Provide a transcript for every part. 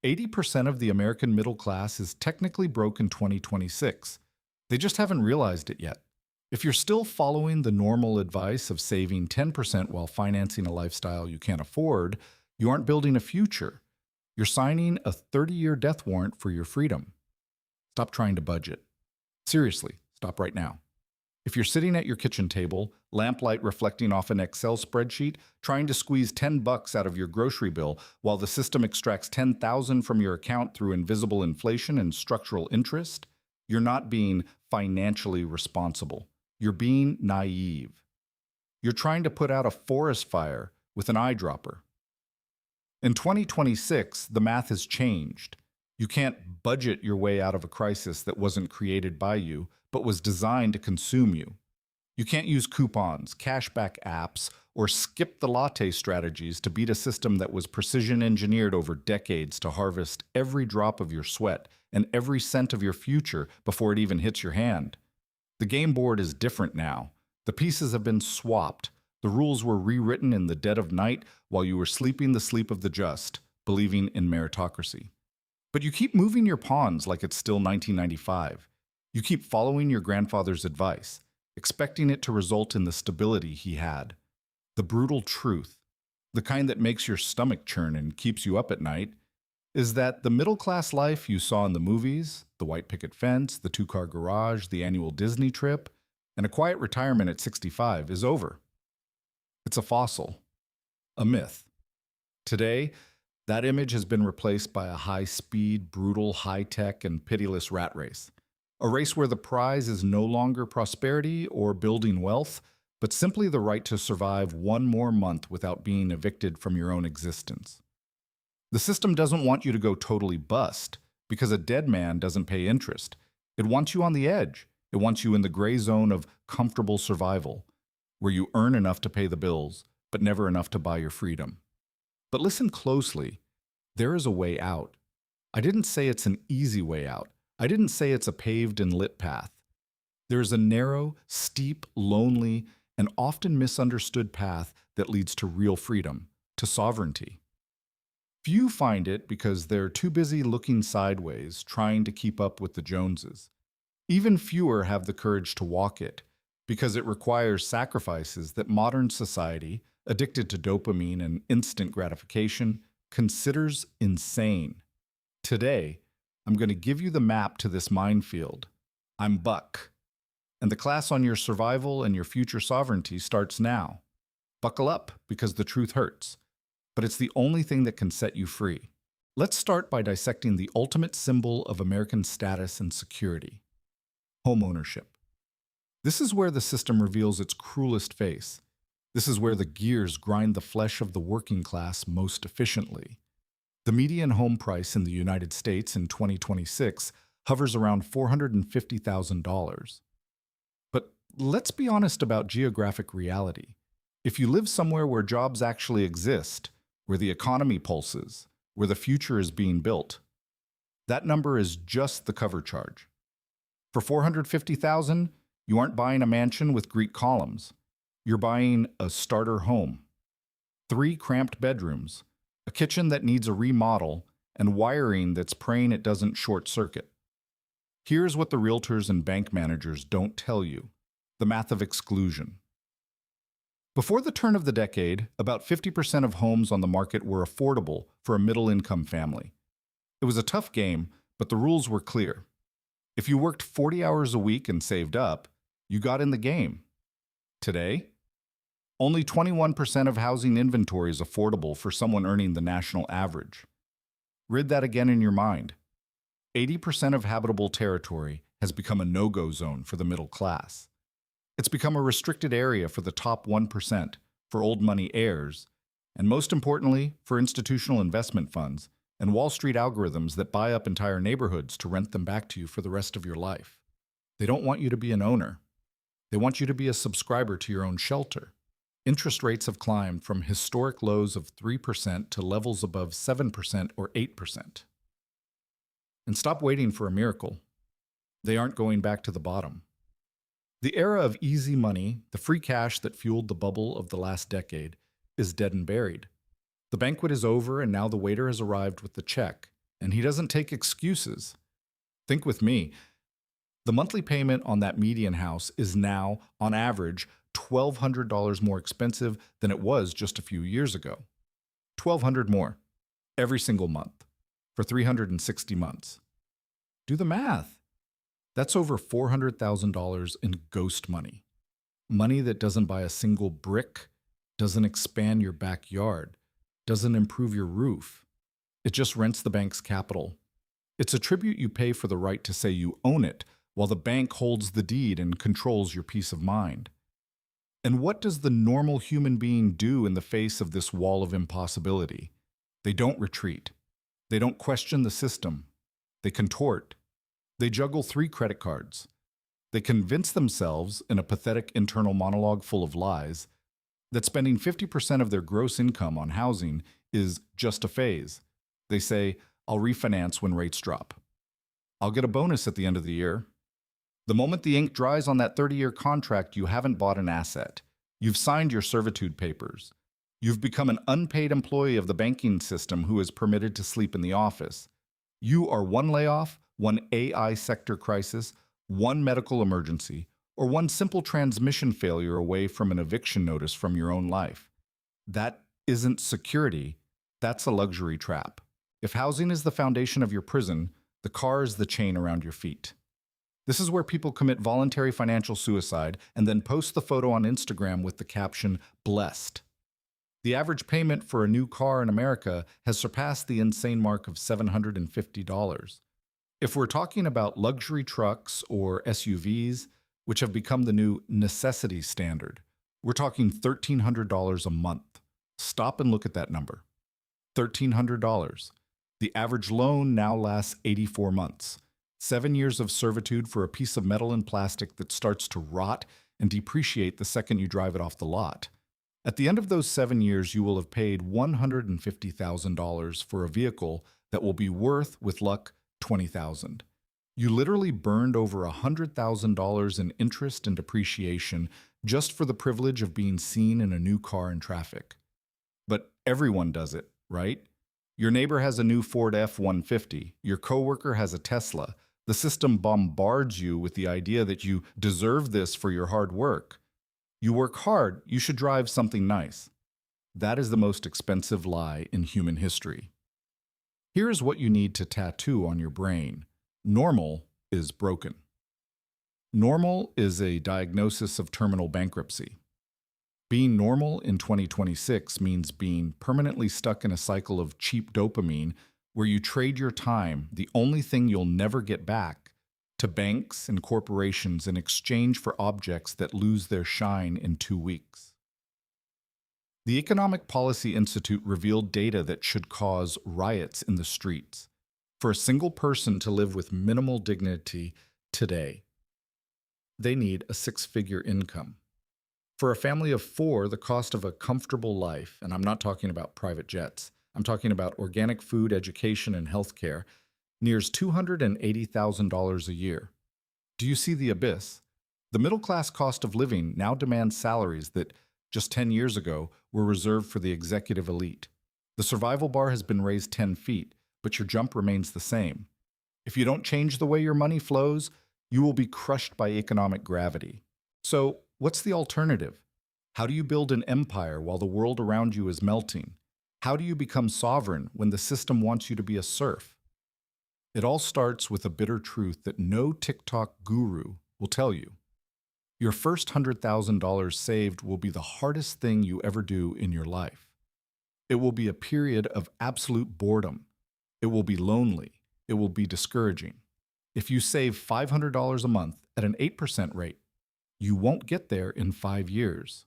80% of the American middle class is technically broke in 2026. They just haven't realized it yet. If you're still following the normal advice of saving 10% while financing a lifestyle you can't afford, you aren't building a future. You're signing a 30-year death warrant for your freedom. Stop trying to budget. Seriously, stop right now. If you're sitting at your kitchen table, lamplight reflecting off an Excel spreadsheet, trying to squeeze $10 out of your grocery bill while the system extracts 10,000 from your account through invisible inflation and structural interest, you're not being financially responsible. You're being naive. You're trying to put out a forest fire with an eyedropper. In 2026, the math has changed. You can't budget your way out of a crisis that wasn't created by you, but was designed to consume you. You can't use coupons, cashback apps, or skip the latte strategies to beat a system that was precision engineered over decades to harvest every drop of your sweat and every cent of your future before it even hits your hand. The game board is different now. The pieces have been swapped. The rules were rewritten in the dead of night while you were sleeping the sleep of the just, believing in meritocracy. But you keep moving your pawns like it's still 1995. You keep following your grandfather's advice, expecting it to result in the stability he had. The brutal truth, the kind that makes your stomach churn and keeps you up at night, is that the middle-class life you saw in the movies, the white picket fence, the two-car garage, the annual Disney trip, and a quiet retirement at 65 is over. It's a fossil, a myth. Today, that image has been replaced by a high-speed, brutal, high-tech, and pitiless rat race. A race where the prize is no longer prosperity or building wealth, but simply the right to survive one more month without being evicted from your own existence. The system doesn't want you to go totally bust, because a dead man doesn't pay interest. It wants you on the edge. It wants you in the gray zone of comfortable survival, where you earn enough to pay the bills, but never enough to buy your freedom. But listen closely. There is a way out. I didn't say it's an easy way out. I didn't say it's a paved and lit path. There is a narrow, steep, lonely, and often misunderstood path that leads to real freedom, to sovereignty. Few find it because they're too busy looking sideways, trying to keep up with the Joneses. Even fewer have the courage to walk it, because it requires sacrifices that modern society, addicted to dopamine and instant gratification, considers insane. Today, I'm going to give you the map to this minefield. I'm Buck, and the class on your survival and your future sovereignty starts now. Buckle up, because the truth hurts, but it's the only thing that can set you free. Let's start by dissecting the ultimate symbol of American status and security: homeownership. This is where the system reveals its cruelest face. This is where the gears grind the flesh of the working class most efficiently. The median home price in the United States in 2026 hovers around $450,000. But let's be honest about geographic reality. If you live somewhere where jobs actually exist, where the economy pulses, where the future is being built, that number is just the cover charge. For $450,000, you aren't buying a mansion with Greek columns. You're buying a starter home. 3 cramped bedrooms, a kitchen that needs a remodel, and wiring that's praying it doesn't short-circuit. Here's what the realtors and bank managers don't tell you: the math of exclusion. Before the turn of the decade, about 50% of homes on the market were affordable for a middle-income family. It was a tough game, but the rules were clear. If you worked 40 hours a week and saved up, you got in the game. Today, only 21% of housing inventory is affordable for someone earning the national average. Read that again in your mind. 80% of habitable territory has become a no-go zone for the middle class. It's become a restricted area for the top 1%, for old money heirs, and most importantly, for institutional investment funds and Wall Street algorithms that buy up entire neighborhoods to rent them back to you for the rest of your life. They don't want you to be an owner. They want you to be a subscriber to your own shelter. Interest rates have climbed from historic lows of 3% to levels above 7% or 8%. And stop waiting for a miracle. They aren't going back to the bottom. The era of easy money, the free cash that fueled the bubble of the last decade, is dead and buried. The banquet is over, and now the waiter has arrived with the check. And he doesn't take excuses. Think with me. The monthly payment on that median house is now, on average, $1,200 more expensive than it was just a few years ago. $1,200 more every single month for 360 months. Do the math. That's over $400,000 in ghost money. Money that doesn't buy a single brick, doesn't expand your backyard, doesn't improve your roof. It just rents the bank's capital. It's a tribute you pay for the right to say you own it, while the bank holds the deed and controls your peace of mind. And what does the normal human being do in the face of this wall of impossibility? They don't retreat. They don't question the system. They contort. They juggle 3 credit cards. They convince themselves, in a pathetic internal monologue full of lies, that spending 50% of their gross income on housing is just a phase. They say, I'll refinance when rates drop. I'll get a bonus at the end of the year. The moment the ink dries on that 30-year contract, you haven't bought an asset. You've signed your servitude papers. You've become an unpaid employee of the banking system who is permitted to sleep in the office. You are one layoff, one AI sector crisis, one medical emergency, or one simple transmission failure away from an eviction notice from your own life. That isn't security. That's a luxury trap. If housing is the foundation of your prison, the car is the chain around your feet. This is where people commit voluntary financial suicide and then post the photo on Instagram with the caption, "blessed." The average payment for a new car in America has surpassed the insane mark of $750. If we're talking about luxury trucks or SUVs, which have become the new necessity standard, we're talking $1,300 a month. Stop and look at that number. $1,300. The average loan now lasts 84 months. 7 years of servitude for a piece of metal and plastic that starts to rot and depreciate the second you drive it off the lot. At the end of those 7 years, you will have paid $150,000 for a vehicle that will be worth, with luck, $20,000. You literally burned over $100,000 in interest and depreciation just for the privilege of being seen in a new car in traffic. But everyone does it, right? Your neighbor has a new Ford F-150. Your coworker has a Tesla. The system bombards you with the idea that you deserve this for your hard work. You work hard, you should drive something nice. That is the most expensive lie in human history. Here is what you need to tattoo on your brain. Normal is broken. Normal is a diagnosis of terminal bankruptcy. Being normal in 2026 means being permanently stuck in a cycle of cheap dopamine where you trade your time, the only thing you'll never get back, to banks and corporations in exchange for objects that lose their shine in 2 weeks. The Economic Policy Institute revealed data that should cause riots in the streets for a single person to live with minimal dignity today. They need a 6-figure income. For a family of 4, the cost of a comfortable life, and I'm not talking about private jets, I'm talking about organic food, education, and healthcare, nears $280,000 a year. Do you see the abyss? The middle-class cost of living now demands salaries that, just 10 years ago, were reserved for the executive elite. The survival bar has been raised 10 feet, but your jump remains the same. If you don't change the way your money flows, you will be crushed by economic gravity. So, what's the alternative? How do you build an empire while the world around you is melting? How do you become sovereign when the system wants you to be a serf? It all starts with a bitter truth that no TikTok guru will tell you. Your first $100,000 saved will be the hardest thing you ever do in your life. It will be a period of absolute boredom. It will be lonely. It will be discouraging. If you save $500 a month at an 8% rate, you won't get there in 5 years.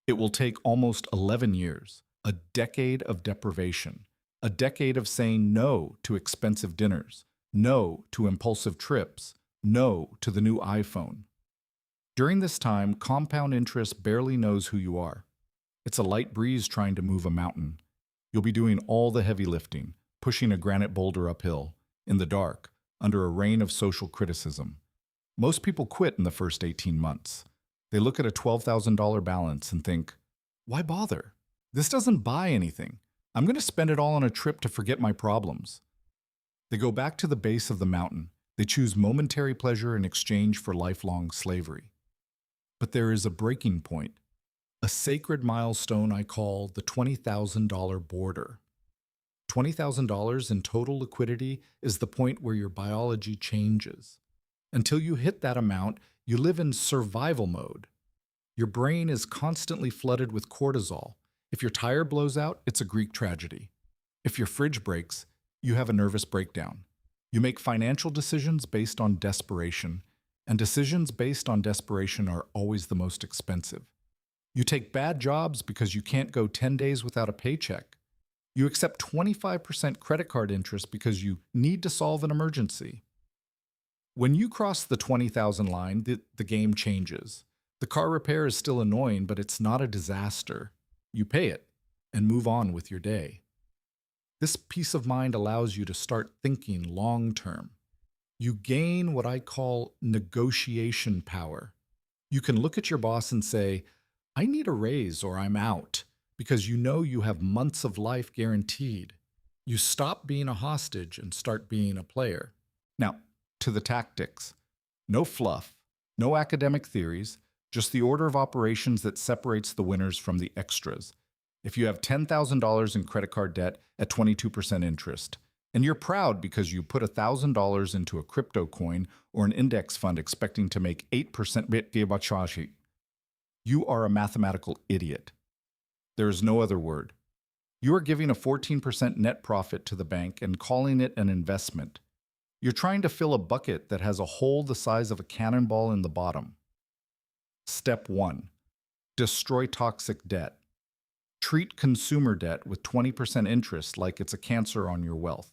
It will take almost 11 years, a decade of deprivation, a decade of saying no to expensive dinners, no to impulsive trips, no to the new iPhone. During this time, compound interest barely knows who you are. It's a light breeze trying to move a mountain. You'll be doing all the heavy lifting, pushing a granite boulder uphill, in the dark, under a rain of social criticism. Most people quit in the first 18 months. They look at a $12,000 balance and think, why bother? This doesn't buy anything. I'm going to spend it all on a trip to forget my problems. They go back to the base of the mountain. They choose momentary pleasure in exchange for lifelong slavery. But there is a breaking point, a sacred milestone I call the $20,000 border. $20,000 in total liquidity is the point where your biology changes. Until you hit that amount, you live in survival mode. Your brain is constantly flooded with cortisol. If your tire blows out, it's a Greek tragedy. If your fridge breaks, you have a nervous breakdown. You make financial decisions based on desperation, and decisions based on desperation are always the most expensive. You take bad jobs because you can't go 10 days without a paycheck. You accept 25% credit card interest because you need to solve an emergency. When you cross the 20,000 line, the game changes. The car repair is still annoying, but it's not a disaster. You pay it and move on with your day. This peace of mind allows you to start thinking long-term. You gain what I call negotiation power. You can look at your boss and say, I need a raise or I'm out, because you know you have months of life guaranteed. You stop being a hostage and start being a player. Now, to the tactics. No fluff, no academic theories, just the order of operations that separates the winners from the extras. If you have $10,000 in credit card debt at 22% interest, and you're proud because you put $1,000 into a crypto coin or an index fund expecting to make 8%, you are a mathematical idiot. There is no other word. You are giving a 14% net profit to the bank and calling it an investment. You're trying to fill a bucket that has a hole the size of a cannonball in the bottom. Step 1. Destroy toxic debt. Treat consumer debt with 20% interest like it's a cancer on your wealth.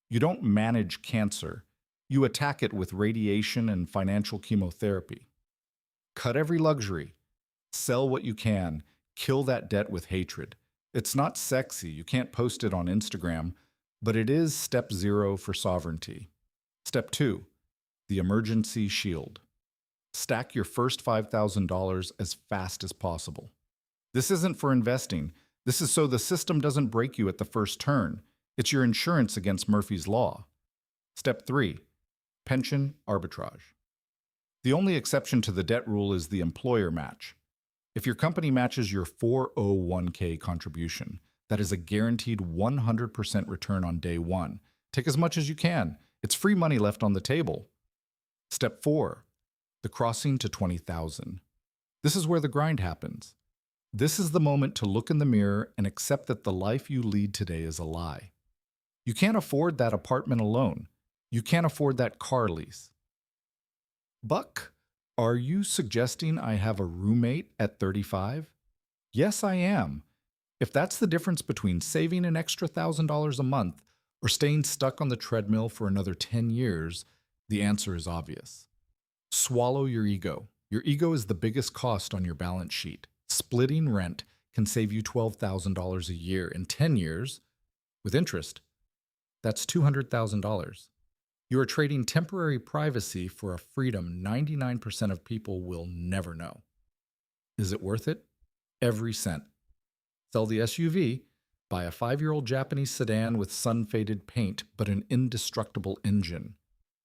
You don't manage cancer. You attack it with radiation and financial chemotherapy. Cut every luxury. Sell what you can. Kill that debt with hatred. It's not sexy. You can't post it on Instagram, but it is step 0 for sovereignty. Step 2. The emergency shield. Stack your first $5,000 as fast as possible. This isn't for investing. This is so the system doesn't break you at the first turn. It's your insurance against Murphy's Law. Step 3. Pension arbitrage. The only exception to the debt rule is the employer match. If your company matches your 401k contribution, that is a guaranteed 100% return on day one. Take as much as you can. It's free money left on the table. Step 4. The crossing to 20,000. This is where the grind happens. This is the moment to look in the mirror and accept that the life you lead today is a lie. You can't afford that apartment alone. You can't afford that car lease. Buck, are you suggesting I have a roommate at 35? Yes, I am. If that's the difference between saving an extra $1,000 a month or staying stuck on the treadmill for another 10 years, the answer is obvious. Swallow your ego. Your ego is the biggest cost on your balance sheet. Splitting rent can save you $12,000 a year in 10 years with interest. That's $200,000. You are trading temporary privacy for a freedom 99% of people will never know. Is it worth it? Every cent. Sell the SUV, buy a 5-year-old Japanese sedan with sun-faded paint but an indestructible engine.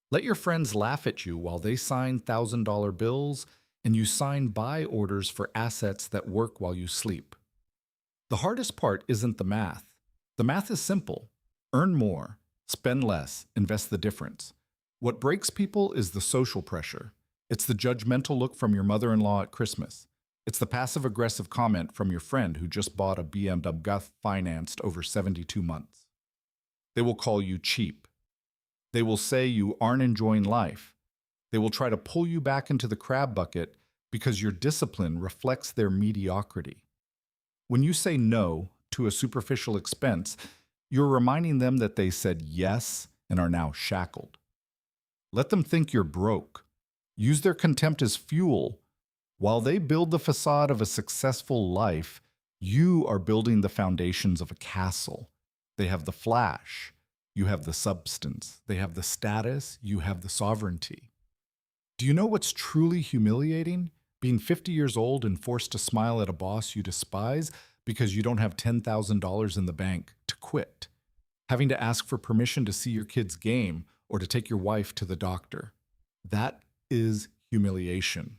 Let your friends laugh at you while they sign $1,000 bills and you sign buy orders for assets that work while you sleep. The hardest part isn't the math. The math is simple. Earn more, spend less, invest the difference. What breaks people is the social pressure. It's the judgmental look from your mother-in-law at Christmas. It's the passive-aggressive comment from your friend who just bought a BMW financed over 72 months. They will call you cheap. They will say you aren't enjoying life. They will try to pull you back into the crab bucket because your discipline reflects their mediocrity. When you say no to a superficial expense, you're reminding them that they said yes and are now shackled. Let them think you're broke. Use their contempt as fuel. While they build the facade of a successful life, you are building the foundations of a castle. They have the flash. You have the substance. They have the status. You have the sovereignty. Do you know what's truly humiliating? Being 50 years old and forced to smile at a boss you despise because you don't have $10,000 in the bank to quit. having to ask for permission to see your kid's game or to take your wife to the doctor. That is humiliation.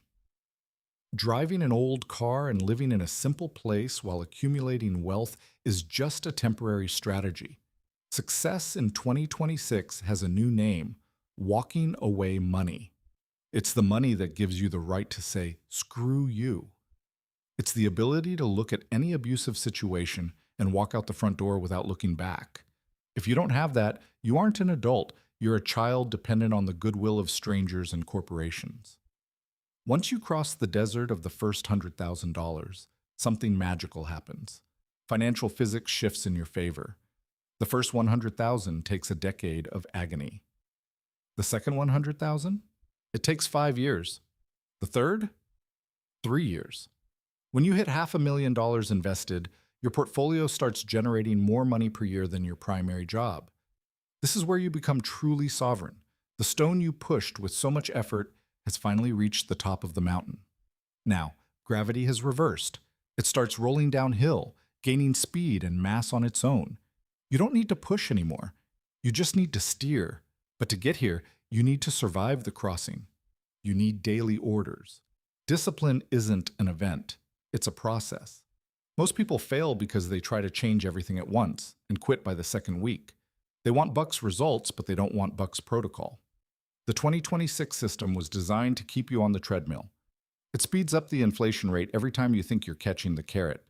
Driving an old car and living in a simple place while accumulating wealth is just a temporary strategy. Success in 2026 has a new name: walking away money. It's the money that gives you the right to say, screw you. It's the ability to look at any abusive situation and walk out the front door without looking back. If you don't have that, you aren't an adult. You're a child dependent on the goodwill of strangers and corporations. Once you cross the desert of the first $100,000, something magical happens. Financial physics shifts in your favor. The first 100,000 takes a decade of agony. The second 100,000? It takes 5 years. The third? 3 years. When you hit $500,000 invested, your portfolio starts generating more money per year than your primary job. This is where you become truly sovereign. The stone you pushed with so much effort has finally reached the top of the mountain. Now, gravity has reversed. It starts rolling downhill, gaining speed and mass on its own. You don't need to push anymore. You just need to steer. But to get here, you need to survive the crossing. You need daily orders. Discipline isn't an event. It's a process. Most people fail because they try to change everything at once and quit by the second week. They want Buck's results, but they don't want Buck's protocol. The 2026 system was designed to keep you on the treadmill. It speeds up the inflation rate every time you think you're catching the carrot.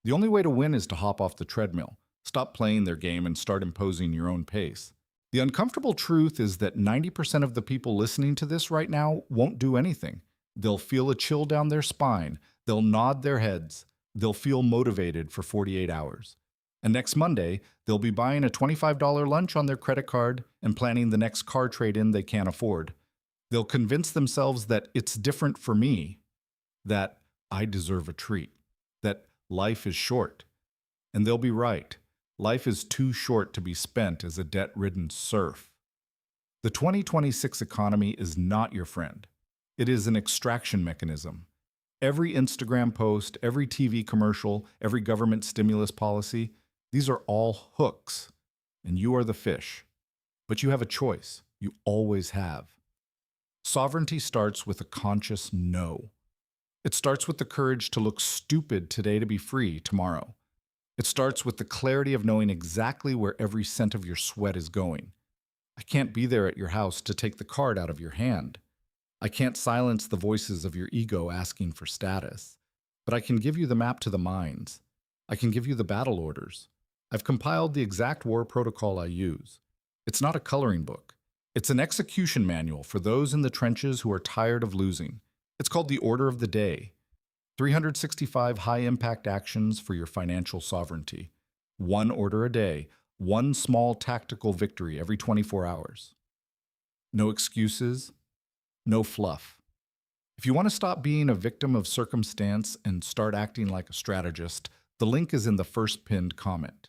The only way to win is to hop off the treadmill, stop playing their game, and start imposing your own pace. The uncomfortable truth is that 90% of the people listening to this right now won't do anything. They'll feel a chill down their spine. They'll nod their heads. They'll feel motivated for 48 hours. And next Monday, they'll be buying a $25 lunch on their credit card and planning the next car trade-in they can't afford. They'll convince themselves that it's different for me, that I deserve a treat, that life is short. And they'll be right. Life is too short to be spent as a debt-ridden serf. The 2026 economy is not your friend. It is an extraction mechanism. Every Instagram post, every TV commercial, every government stimulus policy, these are all hooks, and you are the fish. But you have a choice. You always have. Sovereignty starts with a conscious no. It starts with the courage to look stupid today to be free tomorrow. It starts with the clarity of knowing exactly where every cent of your sweat is going. I can't be there at your house to take the card out of your hand. I can't silence the voices of your ego asking for status. But I can give you the map to the mines. I can give you the battle orders. I've compiled the exact war protocol I use. It's not a coloring book. It's an execution manual for those in the trenches who are tired of losing. It's called the Order of the Day. 365 high-impact actions for your financial sovereignty. One order a day, one small tactical victory every 24 hours. No excuses, no fluff. If you want to stop being a victim of circumstance and start acting like a strategist, the link is in the first pinned comment.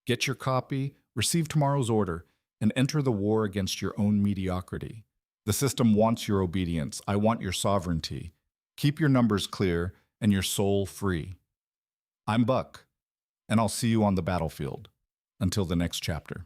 Get your copy, receive tomorrow's order, and enter the war against your own mediocrity. The system wants your obedience. I want your sovereignty. Keep your numbers clear and your soul free. I'm Buck, and I'll see you on the battlefield. Until the next chapter.